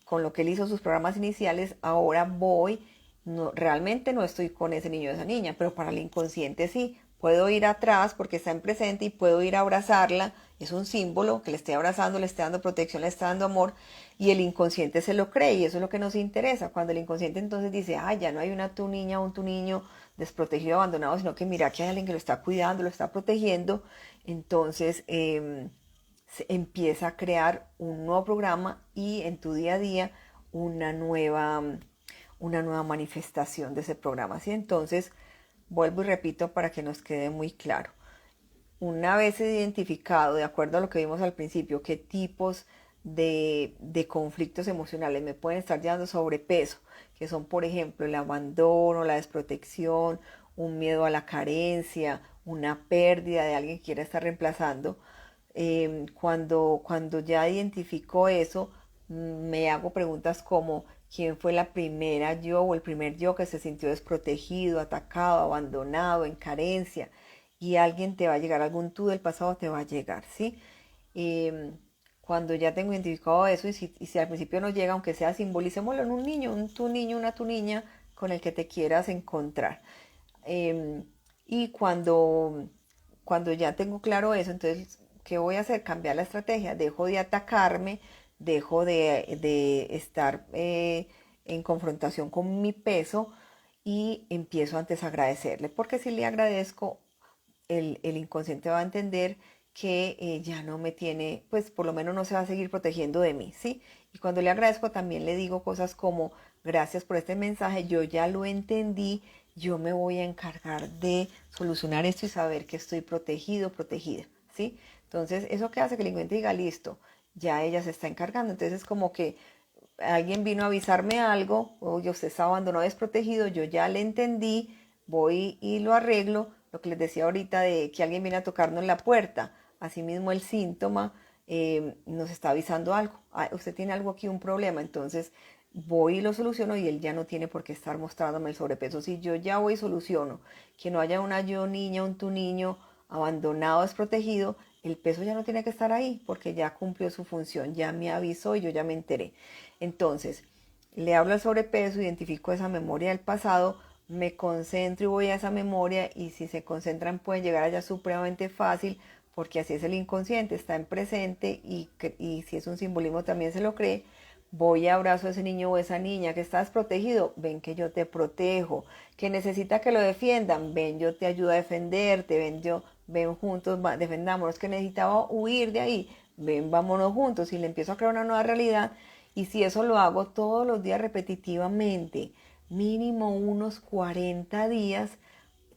con lo que él hizo sus programas iniciales, ahora voy, no, realmente no estoy con ese niño o esa niña, pero para el inconsciente sí. Puedo ir atrás porque está en presente y puedo ir a abrazarla. Es un símbolo que le estoy abrazando, le estoy dando protección, le estoy dando amor y el inconsciente se lo cree y eso es lo que nos interesa. Cuando el inconsciente entonces dice, ah, ya no hay una tu niña o un tu niño desprotegido, abandonado, sino que mira que hay alguien que lo está cuidando, lo está protegiendo, entonces se empieza a crear un nuevo programa y en tu día a día una nueva, una nueva manifestación de ese programa. ¿Sí? Entonces, vuelvo y repito para que nos quede muy claro. Una vez identificado, de acuerdo a lo que vimos al principio, qué tipos de conflictos emocionales me pueden estar llevando sobrepeso, que son, por ejemplo, el abandono, la desprotección, un miedo a la carencia, una pérdida de alguien que quiera estar reemplazando. Cuando ya identifico eso, me hago preguntas como quién fue la primera yo o el primer yo que se sintió desprotegido, atacado, abandonado, en carencia, y alguien te va a llegar, algún tú del pasado te va a llegar, ¿sí? Em, Cuando ya tengo identificado eso y si al principio no llega, aunque sea simbolicémoslo en un niño, un tu niño, una tu niña con el que te quieras encontrar. Em, y cuando ya tengo claro eso, entonces, ¿qué voy a hacer? Cambiar la estrategia. Dejo de atacarme, dejo de estar en confrontación con mi peso y empiezo antes a agradecerle. Porque si le agradezco, el inconsciente va a entender que ya no me tiene, pues por lo menos no se va a seguir protegiendo de mí, ¿sí? Y cuando le agradezco también le digo cosas como, gracias por este mensaje, yo ya lo entendí, yo me voy a encargar de solucionar esto y saber que estoy protegido, protegida, ¿sí? Entonces, eso que hace que el inconsciente diga, listo, ya ella se está encargando. Entonces, es como que alguien vino a avisarme algo, oye, usted está abandonado, desprotegido, yo ya le entendí, voy y lo arreglo, lo que les decía ahorita de que alguien viene a tocarnos la puerta, asimismo el síntoma nos está avisando algo, ah, usted tiene algo aquí, un problema, entonces voy y lo soluciono y él ya no tiene por qué estar mostrándome el sobrepeso. Si yo ya voy y soluciono que no haya una yo niña, un tu niño abandonado, desprotegido, el peso ya no tiene que estar ahí porque ya cumplió su función, ya me avisó y yo ya me enteré. Entonces, le hablo al sobrepeso, identifico esa memoria del pasado, me concentro y voy a esa memoria y si se concentran pueden llegar allá supremamente fácil porque así es el inconsciente, está en presente y si es un simbolismo también se lo cree. Voy y abrazo a ese niño o esa niña que está desprotegido, ven que yo te protejo, que necesita que lo defiendan, ven yo te ayudo a defenderte, ven juntos, defendámonos, que necesitaba huir de ahí, ven vámonos juntos y le empiezo a crear una nueva realidad y si eso lo hago todos los días repetitivamente, mínimo unos 40 días,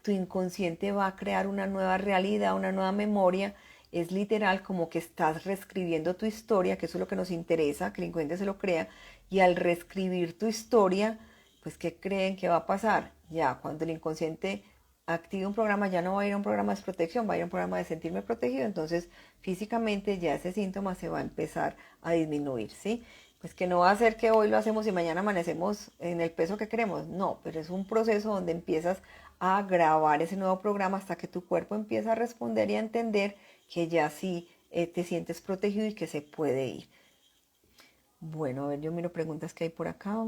tu inconsciente va a crear una nueva realidad, una nueva memoria. Es literal como que estás reescribiendo tu historia, que eso es lo que nos interesa, que el inconsciente se lo crea, y al reescribir tu historia, pues ¿qué creen que va a pasar? Ya, cuando el inconsciente active un programa, ya no va a ir a un programa de protección, va a ir a un programa de sentirme protegido, entonces físicamente ya ese síntoma se va a empezar a disminuir, ¿sí? Pues que no va a ser que hoy lo hacemos y mañana amanecemos en el peso que queremos, no, pero es un proceso donde empiezas a grabar ese nuevo programa hasta que tu cuerpo empieza a responder y a entender que ya sí te sientes protegido y que se puede ir. Bueno, a ver, yo miro preguntas que hay por acá.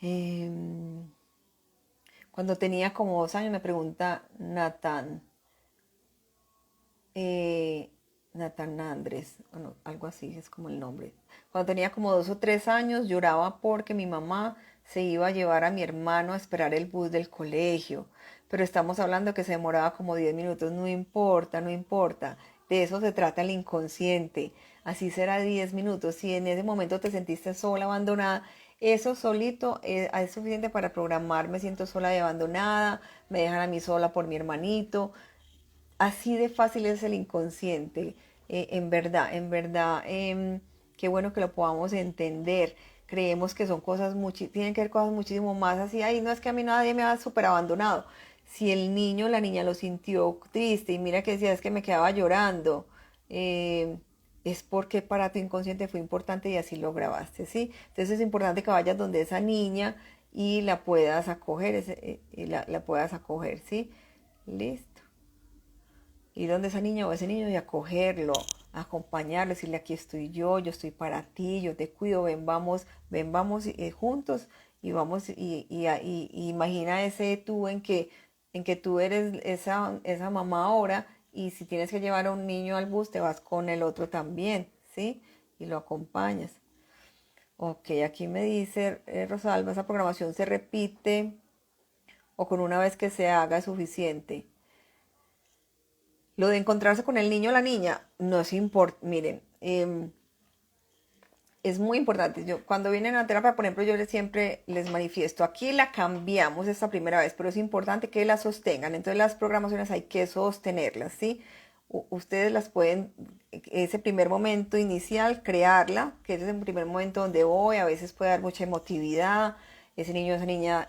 Em, Cuando tenía como 2 años me pregunta Natán, eh, Natán Andrés, bueno, algo así es como el nombre. Cuando tenía como 2 o 3 años lloraba porque mi mamá se iba a llevar a mi hermano a esperar el bus del colegio, pero estamos hablando que se demoraba como 10 minutos, no importa, no importa. De eso se trata el inconsciente. Así será 10 minutos. Si en ese momento te sentiste sola, abandonada, eso solito es suficiente para programar, me siento sola y abandonada, me dejan a mí sola por mi hermanito. Así de fácil es el inconsciente, en verdad, qué bueno que lo podamos entender. Creemos que son cosas, tienen que ver cosas muchísimo más así, ay, no es que a mí nadie me ha súper abandonado. Si el niño o la niña lo sintió triste y mira que decía, es que me quedaba llorando, eh, es porque para tu inconsciente fue importante y así lo grabaste, ¿sí? Entonces es importante que vayas donde esa niña y la puedas acoger, la puedas acoger, ¿sí? Listo. Ir donde esa niña o ese niño y acogerlo, acompañarlo, decirle aquí estoy yo estoy para ti, yo te cuido, ven, vamos juntos y vamos y imagina ese tú en que tú eres esa mamá ahora y si tienes que llevar a un niño al bus te vas con el otro también, ¿sí? Y lo acompañas. Ok, aquí me dice Rosalba, esa programación se repite o con una vez que se haga es suficiente. Lo de encontrarse con el niño o la niña no es importante. Miren, es muy importante. Yo, cuando vienen a terapia, por ejemplo, yo siempre les manifiesto, aquí la cambiamos esta primera vez, pero es importante que la sostengan. Entonces las programaciones hay que sostenerlas, ¿sí? Ustedes las pueden, ese primer momento inicial, crearla, que es el primer momento donde voy, a veces puede dar mucha emotividad, ese niño o esa niña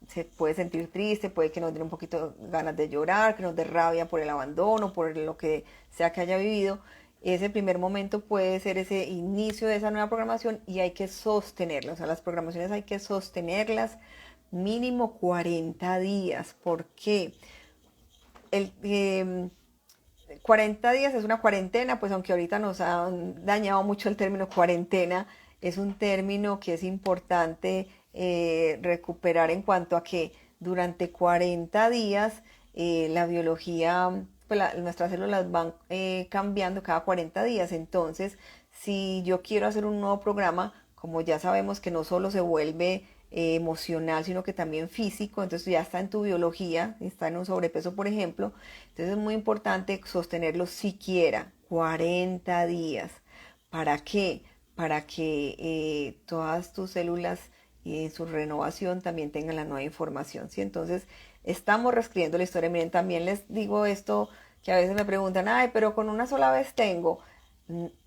se puede sentir triste, puede que nos dé un poquito ganas de llorar, que nos dé rabia por el abandono, por lo que sea que haya vivido. Ese primer momento puede ser ese inicio de esa nueva programación y hay que sostenerlas. O sea, las programaciones hay que sostenerlas mínimo 40 días. ¿Por qué? El, 40 días es una cuarentena, pues aunque ahorita nos han dañado mucho el término cuarentena, es un término que es importante recuperar en cuanto a que durante 40 días la biología, pues nuestras células van cambiando cada 40 días. Entonces, si yo quiero hacer un nuevo programa, como ya sabemos que no solo se vuelve emocional, sino que también físico, entonces ya está en tu biología, está en un sobrepeso, por ejemplo, entonces es muy importante sostenerlo siquiera 40 días. ¿Para qué? Para que todas tus células y en su renovación también tengan la nueva información, ¿sí? Entonces, estamos reescribiendo la historia. Miren, también les digo esto que a veces me preguntan, ay, pero con una sola vez tengo.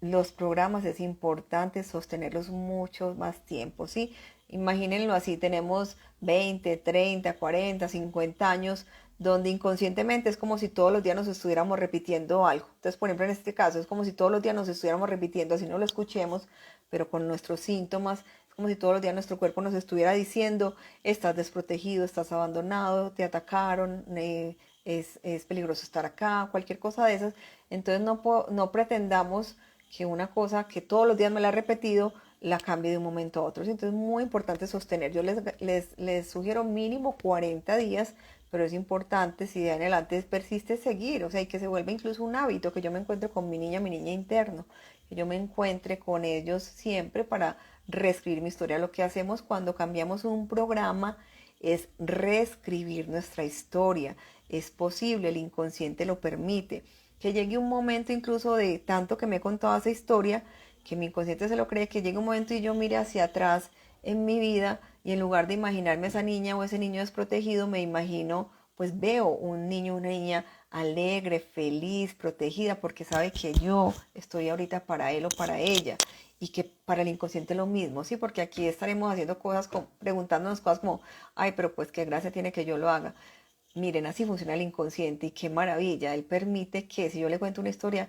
Los programas es importante sostenerlos mucho más tiempo, ¿sí? Imagínenlo así, tenemos 20, 30, 40, 50 años donde inconscientemente es como si todos los días nos estuviéramos repitiendo algo. Entonces, por ejemplo, en este caso es como si todos los días nos estuviéramos repitiendo, así no lo escuchemos, pero con nuestros síntomas, es como si todos los días nuestro cuerpo nos estuviera diciendo, estás desprotegido, estás abandonado, te atacaron, es peligroso estar acá, cualquier cosa de esas. Entonces no pretendamos que una cosa que todos los días me la he repetido, la cambie de un momento a otro. Entonces es muy importante sostener. Yo les sugiero mínimo 40 días, pero es importante si de en adelante persiste seguir, o sea, y que se vuelva incluso un hábito, que yo me encuentre con mi niña interno, que yo me encuentre con ellos siempre para reescribir mi historia. Lo que hacemos cuando cambiamos un programa es reescribir nuestra historia. Es posible, el inconsciente lo permite. Que llegue un momento incluso de tanto que me he contado esa historia, que mi inconsciente se lo cree, que llegue un momento y yo mire hacia atrás en mi vida y en lugar de imaginarme a esa niña o ese niño desprotegido, me imagino, pues veo un niño, una niña alegre, feliz, protegida, porque sabe que yo estoy ahorita para él o para ella y que para el inconsciente lo mismo, ¿sí? Porque aquí estaremos haciendo cosas, preguntándonos cosas como, ay, pero pues qué gracia tiene que yo lo haga. Miren, así funciona el inconsciente y qué maravilla. Él permite que si yo le cuento una historia,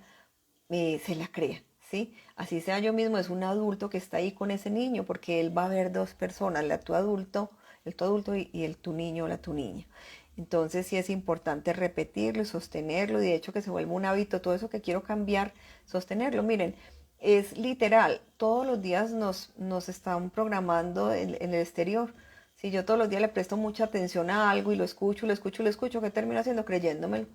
se la crea, ¿sí? Así sea yo mismo, es un adulto que está ahí con ese niño, porque él va a ver dos personas, el tu adulto y el tu niño o la tu niña. Entonces sí es importante repetirlo y sostenerlo, y de hecho que se vuelva un hábito, todo eso que quiero cambiar, sostenerlo. Miren, es literal, todos los días nos están programando en el exterior. Si yo todos los días le presto mucha atención a algo y lo escucho, lo escucho, lo escucho, ¿qué termino haciendo? Creyéndomelo.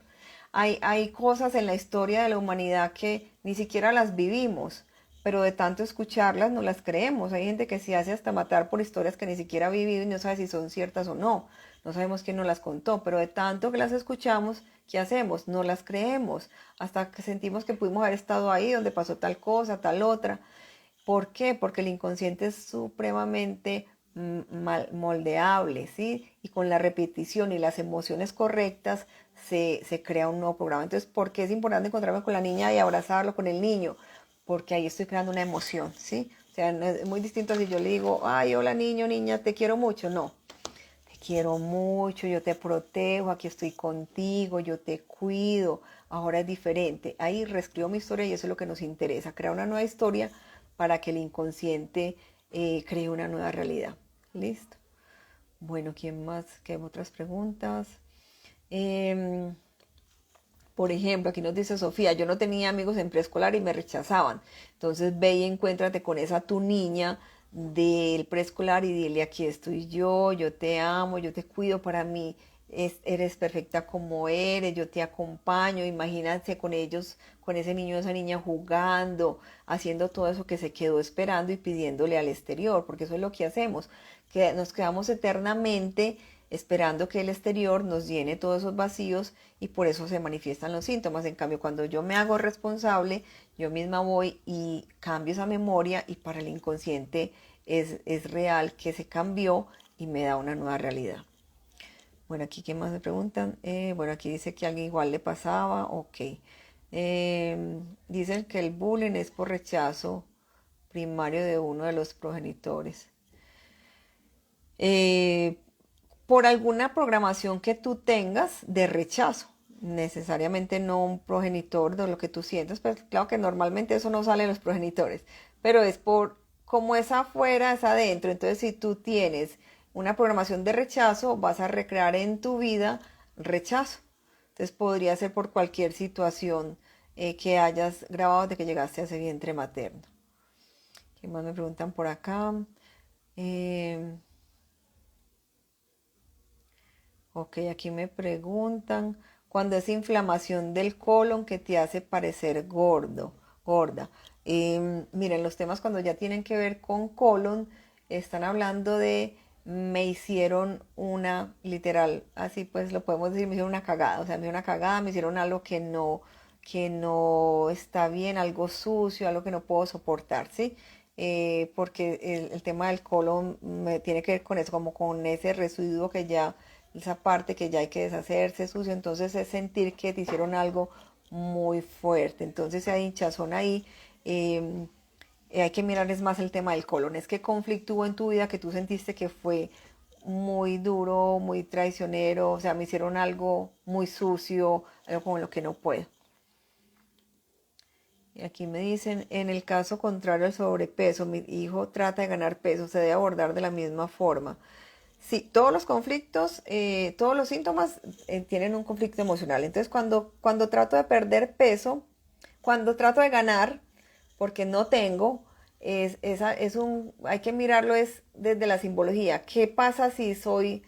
Hay cosas en la historia de la humanidad que ni siquiera las vivimos, pero de tanto escucharlas no las creemos. Hay gente que se hace hasta matar por historias que ni siquiera ha vivido y no sabe si son ciertas o no. No sabemos quién nos las contó, pero de tanto que las escuchamos, ¿qué hacemos? No las creemos, hasta que sentimos que pudimos haber estado ahí donde pasó tal cosa, tal otra. ¿Por qué? Porque el inconsciente es supremamente moldeable, ¿sí? Y con la repetición y las emociones correctas se crea un nuevo programa. Entonces, ¿por qué es importante encontrarme con la niña y abrazarlo con el niño? Porque ahí estoy creando una emoción, ¿sí? O sea, no es muy distinto si yo le digo, ay, hola niño, niña, te quiero mucho. No, quiero mucho, yo te protejo, aquí estoy contigo, yo te cuido, ahora es diferente. Ahí reescribo mi historia y eso es lo que nos interesa, crear una nueva historia para que el inconsciente cree una nueva realidad. ¿Listo? Bueno, ¿quién más? ¿Qué otras preguntas? Em, por ejemplo, aquí nos dice Sofía, yo no tenía amigos en preescolar y me rechazaban. Entonces ve y encuéntrate con esa tu niña del preescolar y dile, aquí estoy yo te amo, yo te cuido, para mí eres perfecta como eres, yo te acompaño. Imagínate con ellos, con ese niño o esa niña jugando, haciendo todo eso que se quedó esperando y pidiéndole al exterior, porque eso es lo que hacemos, que nos quedamos eternamente esperando que el exterior nos llene todos esos vacíos y por eso se manifiestan los síntomas. En cambio, cuando yo me hago responsable, yo misma voy y cambio esa memoria y para el inconsciente es real que se cambió y me da una nueva realidad. Bueno, aquí, ¿qué más me preguntan? Bueno, aquí dice que a alguien igual le pasaba. Ok. Dicen que el bullying es por rechazo primario de uno de los progenitores. Eh, por alguna programación que tú tengas de rechazo, necesariamente no un progenitor de lo que tú sientes, pero claro que normalmente eso no sale en los progenitores, pero es por como es afuera, es adentro. Entonces, si tú tienes una programación de rechazo, vas a recrear en tu vida rechazo. Entonces, podría ser por cualquier situación que hayas grabado de que llegaste a ese vientre materno. ¿Qué más me preguntan por acá? Eh, Ok, aquí me preguntan, cuando es inflamación del colon que te hace parecer gordo, gorda. Miren, los temas cuando ya tienen que ver con colon, están hablando de me hicieron una, literal, así pues lo podemos decir, me hicieron una cagada, o sea, me hicieron una cagada, me hicieron algo que no está bien, algo sucio, algo que no puedo soportar, ¿sí? Porque el tema del colon me tiene que ver con eso, como con ese residuo que ya esa parte que ya hay que deshacerse sucio, entonces es sentir que te hicieron algo muy fuerte, entonces hay hinchazón ahí. eh, Hay que mirar es más el tema del colon, es que conflicto hubo en tu vida que tú sentiste que fue muy duro, muy traicionero, o sea, me hicieron algo muy sucio, algo con lo que no puedo. Y aquí me dicen, en el caso contrario al sobrepeso, mi hijo trata de ganar peso, se debe abordar de la misma forma. Sí, todos los conflictos, todos los síntomas tienen un conflicto emocional. Entonces, cuando trato de perder peso, cuando trato de ganar, porque no tengo, hay que mirarlo es desde la simbología. ¿Qué pasa si soy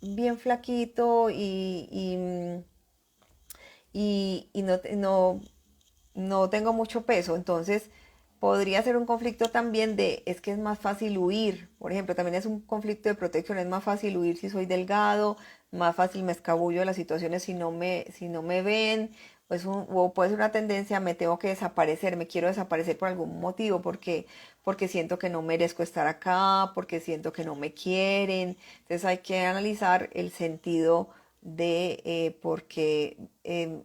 bien flaquito y no tengo mucho peso? Entonces podría ser un conflicto también de, es que es más fácil huir. Por ejemplo, también es un conflicto de protección, es más fácil huir si soy delgado, más fácil me escabullo de las situaciones si no me ven. Pues o puede ser una tendencia, me tengo que desaparecer, me quiero desaparecer por algún motivo, porque siento que no merezco estar acá, porque siento que no me quieren. Entonces hay que analizar el sentido de por qué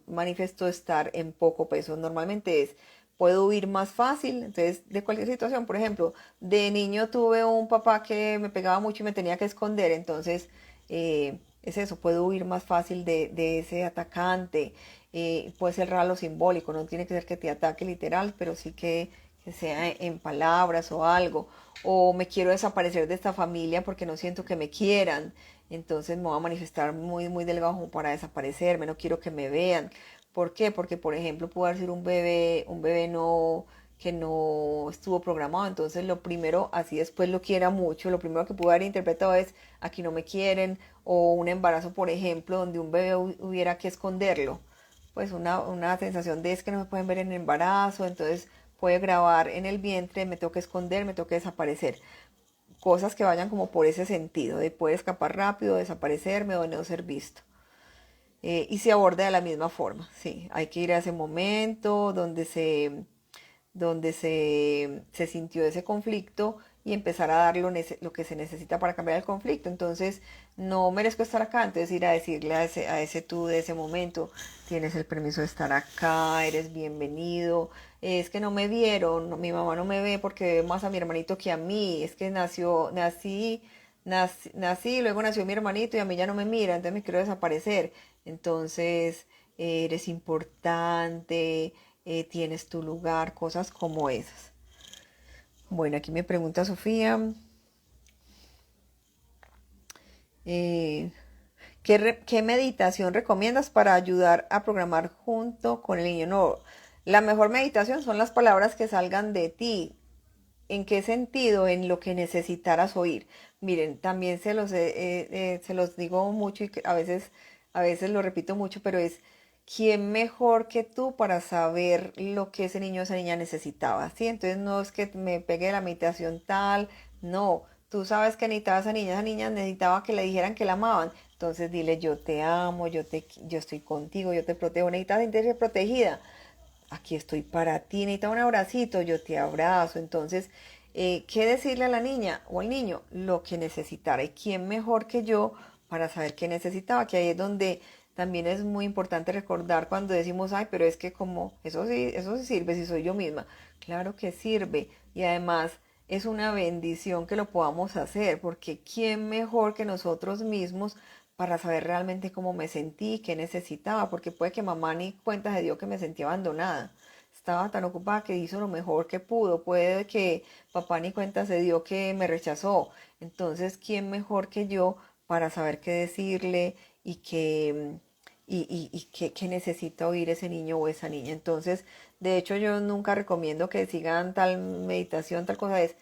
manifiesto estar en poco peso. Normalmente puedo huir más fácil, entonces de cualquier situación. Por ejemplo, de niño tuve un papá que me pegaba mucho y me tenía que esconder, entonces es eso, puedo huir más fácil de ese atacante. Puede ser raro simbólico, no tiene que ser que te ataque literal, pero sí que sea en palabras o algo. O me quiero desaparecer de esta familia porque no siento que me quieran, entonces me voy a manifestar muy, muy delgado como para desaparecerme, no quiero que me vean. ¿Por qué? Porque, por ejemplo, pudo haber sido un bebé no, que no estuvo programado, entonces lo primero, así después lo quiera mucho, lo primero que pudo haber interpretado es aquí no me quieren, o un embarazo, por ejemplo, donde un bebé hubiera que esconderlo, pues una sensación de es que no me pueden ver en el embarazo, entonces puede grabar en el vientre, me tengo que esconder, me tengo que desaparecer. Cosas que vayan como por ese sentido, de poder escapar rápido, desaparecerme o no ser visto. Y se aborda de la misma forma, sí. Hay que ir a ese momento donde se sintió ese conflicto y empezar a dar lo que se necesita para cambiar el conflicto. Entonces, no merezco estar acá, entonces ir a decirle a ese tú de ese momento, tienes el permiso de estar acá, eres bienvenido. Es que no me vieron, mi mamá no me ve porque ve más a mi hermanito que a mí, es que nací nací, luego nació mi hermanito y a mí ya no me mira, entonces me quiero desaparecer. Entonces, eres importante, tienes tu lugar, cosas como esas. Bueno, aquí me pregunta Sofía, eh, ¿qué meditación recomiendas para ayudar a programar junto con el niño? No, la mejor meditación son las palabras que salgan de ti. ¿En qué sentido? En lo que necesitaras oír. Miren, también se los digo mucho y a veces lo repito mucho, pero es quién mejor que tú para saber lo que ese niño o esa niña necesitaba, ¿sí? Entonces no es que me pegue la meditación tal, no. Tú sabes que necesitaba esa niña necesitaba que le dijeran que la amaban. Entonces dile, yo te amo, yo estoy contigo, yo te protejo, necesitas sentirse protegida, aquí estoy para ti, necesita un abracito, yo te abrazo. Entonces, ¿qué decirle a la niña o al niño? Lo que necesitara. ¿Y quién mejor que yo para saber qué necesitaba? Que ahí es donde también es muy importante recordar cuando decimos, ay, pero es que como, eso sí sirve si soy yo misma. Claro que sirve. Y además es una bendición que lo podamos hacer, porque ¿quién mejor que nosotros mismos para saber realmente cómo me sentí, qué necesitaba? Porque puede que mamá ni cuenta se dio que me sentía abandonada. Estaba tan ocupada que hizo lo mejor que pudo. Puede que papá ni cuenta se dio que me rechazó. Entonces, ¿quién mejor que yo para saber qué decirle y qué necesita oír ese niño o esa niña? Entonces, de hecho, yo nunca recomiendo que sigan tal meditación, tal cosa. Es,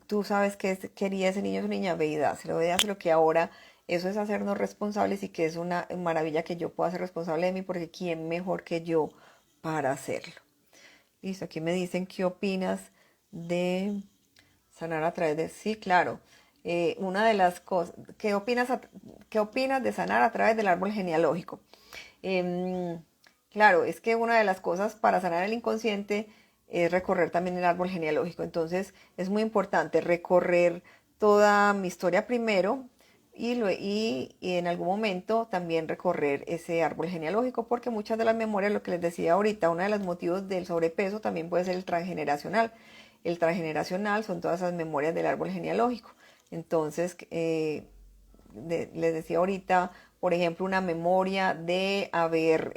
tú sabes que quería ese niño o esa niña, ve y dáselo, ve y dáselo, que ahora eso es hacernos responsables y que es una maravilla que yo pueda ser responsable de mí, porque ¿quién mejor que yo para hacerlo? Listo, aquí me dicen qué opinas de sanar a través de... Sí, claro. Una de las cosas, ¿qué opinas de sanar a través del árbol genealógico? Em, claro, es que una de las cosas para sanar el inconsciente es recorrer también el árbol genealógico. Entonces es muy importante recorrer toda mi historia primero y en algún momento también recorrer ese árbol genealógico, porque muchas de las memorias, lo que les decía ahorita, uno de los motivos del sobrepeso también puede ser el transgeneracional. El transgeneracional son todas esas memorias del árbol genealógico. Entonces, les decía ahorita, por ejemplo, una memoria de haber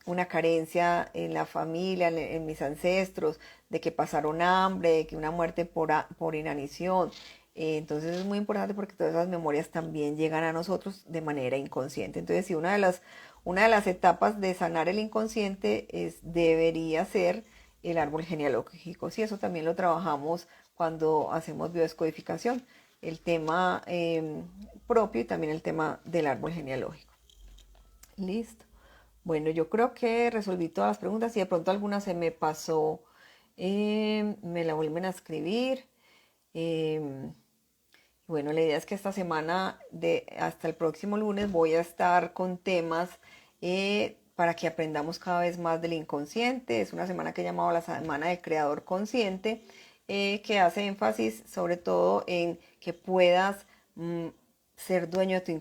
una carencia en la familia, en mis ancestros, de que pasaron hambre, de que una muerte por inanición. Entonces es muy importante porque todas esas memorias también llegan a nosotros de manera inconsciente. Entonces, sí, una de las etapas de sanar el inconsciente debería ser el árbol genealógico. Sí, eso también lo trabajamos cuando hacemos biodescodificación, el tema propio y también el tema del árbol genealógico. Listo. Bueno, yo creo que resolví todas las preguntas. Si de pronto alguna se me pasó, me la vuelven a escribir. Eh, bueno, la idea es que esta semana, hasta el próximo lunes, voy a estar con temas para que aprendamos cada vez más del inconsciente. Es una semana que he llamado la Semana del Creador Consciente, que hace énfasis sobre todo en que puedas ser dueño de tu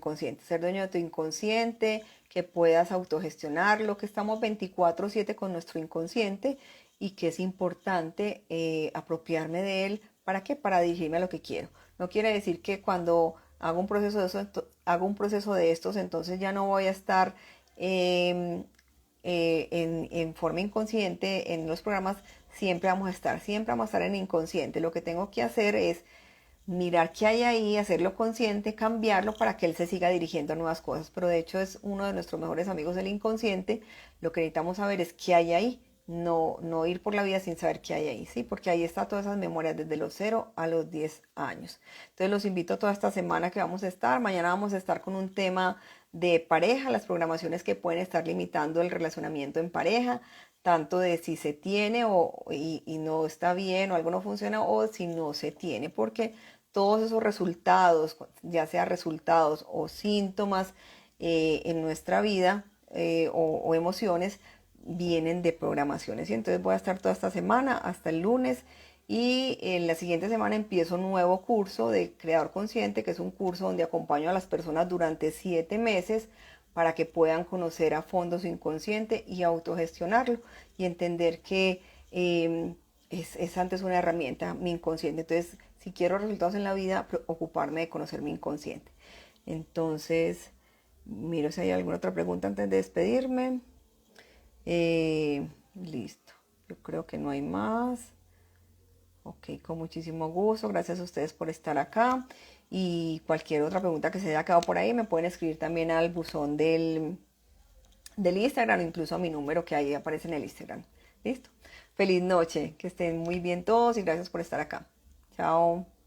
inconsciente, que puedas autogestionarlo, que estamos 24/7 con nuestro inconsciente y que es importante apropiarme de él. ¿Para qué? Para dirigirme a lo que quiero. No quiere decir que cuando hago un proceso de estos, entonces ya no voy a estar en forma inconsciente en los programas. Siempre vamos a estar en inconsciente. Lo que tengo que hacer es mirar qué hay ahí, hacerlo consciente, cambiarlo para que él se siga dirigiendo a nuevas cosas. Pero de hecho es uno de nuestros mejores amigos, el inconsciente. Lo que necesitamos saber es qué hay ahí, no ir por la vida sin saber qué hay ahí, ¿sí? Porque ahí está todas esas memorias desde los 0 a los 10 años. Entonces los invito toda esta semana que vamos a estar. Mañana vamos a estar con un tema de pareja, las programaciones que pueden estar limitando el relacionamiento en pareja, tanto de si se tiene y no está bien o algo no funciona, o si no se tiene, porque todos esos resultados, ya sea resultados o síntomas en nuestra vida o emociones, vienen de programaciones. Y entonces voy a estar toda esta semana hasta el lunes, y en la siguiente semana empiezo un nuevo curso de Creador Consciente, que es un curso donde acompaño a las personas durante 7 meses para que puedan conocer a fondo su inconsciente y autogestionarlo y entender que es antes una herramienta, mi inconsciente. Entonces Si quiero resultados en la vida, ocuparme de conocer mi inconsciente. Entonces, miro si hay alguna otra pregunta antes de despedirme. Listo. Yo creo que no hay más. Ok, con muchísimo gusto. Gracias a ustedes por estar acá. Y cualquier otra pregunta que se haya quedado por ahí, me pueden escribir también al buzón del Instagram, incluso a mi número que ahí aparece en el Instagram. ¿Listo? Feliz noche. Que estén muy bien todos y gracias por estar acá. Chao.